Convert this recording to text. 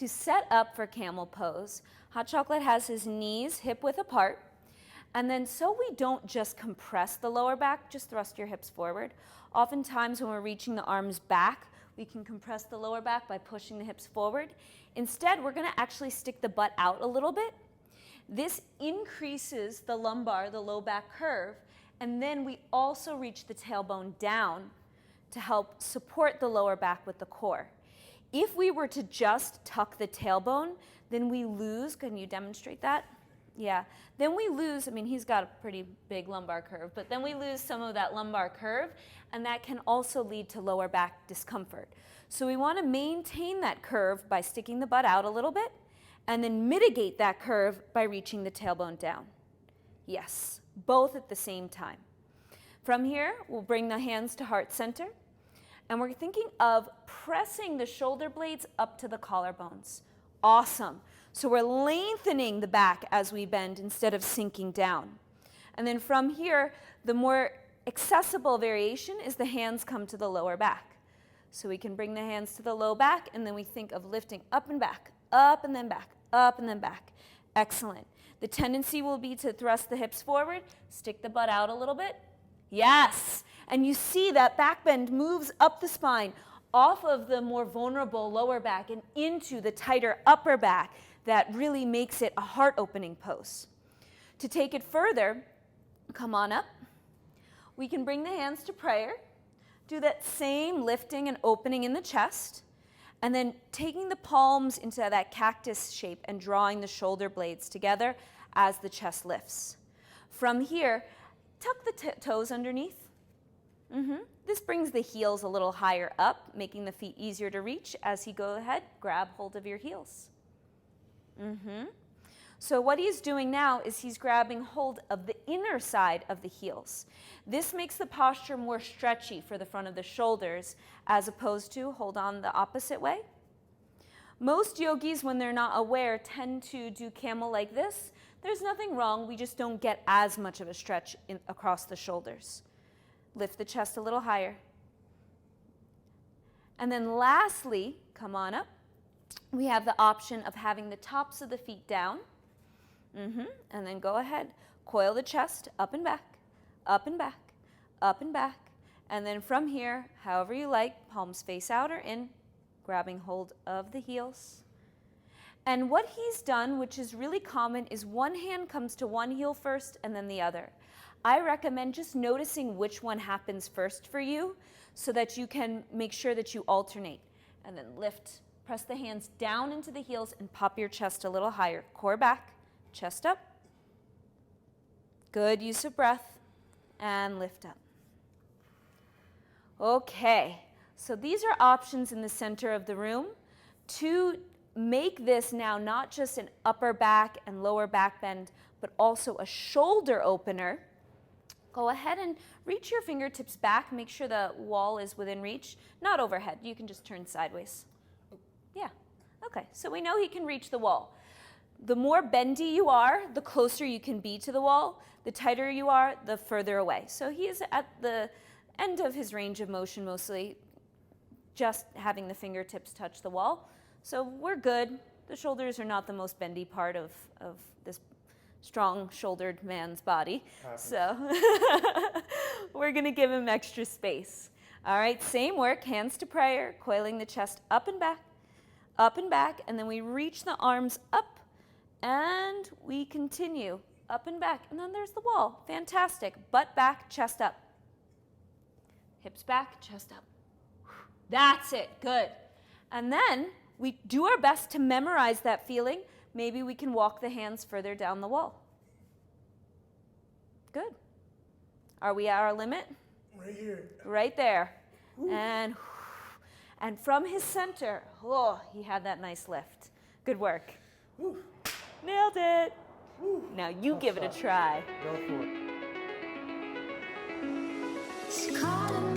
To set up for camel pose, Hot Chocolate has his knees hip-width apart, and then so we don't just compress the lower back, just thrust your hips forward. Oftentimes when we're reaching the arms back, we can compress the lower back by pushing the hips forward. Instead, we're gonna actually stick the butt out a little bit. This increases the lumbar, the low back curve, and then we also reach the tailbone down to help support the lower back with the core. If we were to just tuck the tailbone, then we lose, can you demonstrate that? Yeah, then we lose, I mean, he's got a pretty big lumbar curve, but then we lose some of that lumbar curve, and that can also lead to lower back discomfort. So we want to maintain that curve by sticking the butt out a little bit, and then mitigate that curve by reaching the tailbone down. Yes, both at the same time. From here, we'll bring the hands to heart center, and we're thinking of pressing the shoulder blades up to the collarbones. Awesome. So we're lengthening the back as we bend instead of sinking down. And then from here, the more accessible variation is the hands come to the lower back. So we can bring the hands to the low back, and then we think of lifting up and back, up and then back, up and then back. Excellent. The tendency will be to thrust the hips forward, stick the butt out a little bit. Yes. And you see that back bend moves up the spine, off of the more vulnerable lower back and into the tighter upper back. That really makes it a heart-opening pose. To take it further, come on up. We can bring the hands to prayer. Do that same lifting and opening in the chest, and then taking the palms into that cactus shape and drawing the shoulder blades together as the chest lifts. From here, tuck the toes underneath. This brings the heels a little higher up, making the feet easier to reach. As you go ahead, grab hold of your heels. So what he's doing now is he's grabbing hold of the inner side of the heels. This makes the posture more stretchy for the front of the shoulders, as opposed to hold on the opposite way. Most yogis, when they're not aware, tend to do camel like this. There's nothing wrong, we just don't get as much of a stretch across the shoulders. Lift the chest a little higher. And then lastly, come on up. We have the option of having the tops of the feet down. And then go ahead, coil the chest up and back, up and back, up and back. And then from here, however you like, palms face out or in, grabbing hold of the heels. And what he's done, which is really common, is one hand comes to one heel first and then the other. I recommend just noticing which one happens first for you so that you can make sure that you alternate. And then lift, press the hands down into the heels and pop your chest a little higher. Core back, chest up. Good use of breath. And lift up. Okay, so these are options in the center of the room to make this now not just an upper back and lower back bend, but also a shoulder opener. Go ahead and reach your fingertips back. Make sure the wall is within reach, not overhead. You can just turn sideways. Yeah, okay, so we know he can reach the wall. The more bendy you are, the closer you can be to the wall. The tighter you are, the further away. So he is at the end of his range of motion mostly, just having the fingertips touch the wall. So we're good. The shoulders are not the most bendy part of this strong-shouldered man's body. So we're gonna give him extra space. All right, same work, hands to prayer, coiling the chest up and back, and then we reach the arms up, and we continue up and back, and then there's the wall. Fantastic. Butt back, chest up. Hips back, chest up. That's it, good. And then we do our best to memorize that feeling. Maybe we can walk the hands further down the wall. Good. Are we at our limit? Right here. Right there. And from his center, oh, he had that nice lift. Good work. Woo. Nailed it. Woo. Now you give it a try. Go for it. She called him